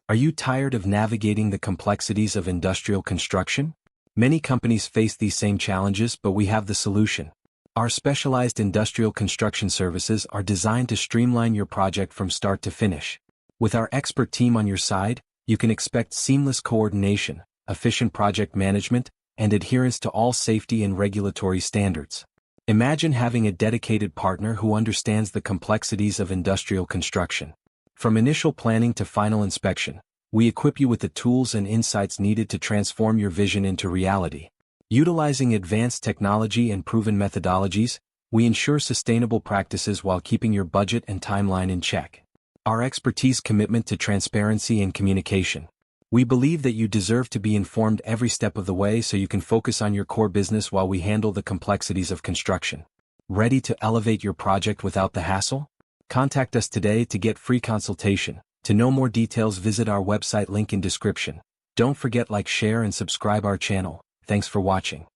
Are you tired of navigating the complexities of industrial construction? Many companies face these same challenges, but we have the solution. Our specialized industrial construction services are designed to streamline your project from start to finish. With our expert team on your side, you can expect seamless coordination, efficient project management, and adherence to all safety and regulatory standards. Imagine having a dedicated partner who understands the complexities of industrial construction. From initial planning to final inspection, we equip you with the tools and insights needed to transform your vision into reality. Utilizing advanced technology and proven methodologies, we ensure sustainable practices while keeping your budget and timeline in check. Our expertise, commitment to transparency and communication. We believe that you deserve to be informed every step of the way so you can focus on your core business while we handle the complexities of construction. Ready to elevate your project without the hassle? Contact us today to get free consultation. To know more details, visit our website, link in description. Don't forget, like, share and subscribe our channel. Thanks for watching.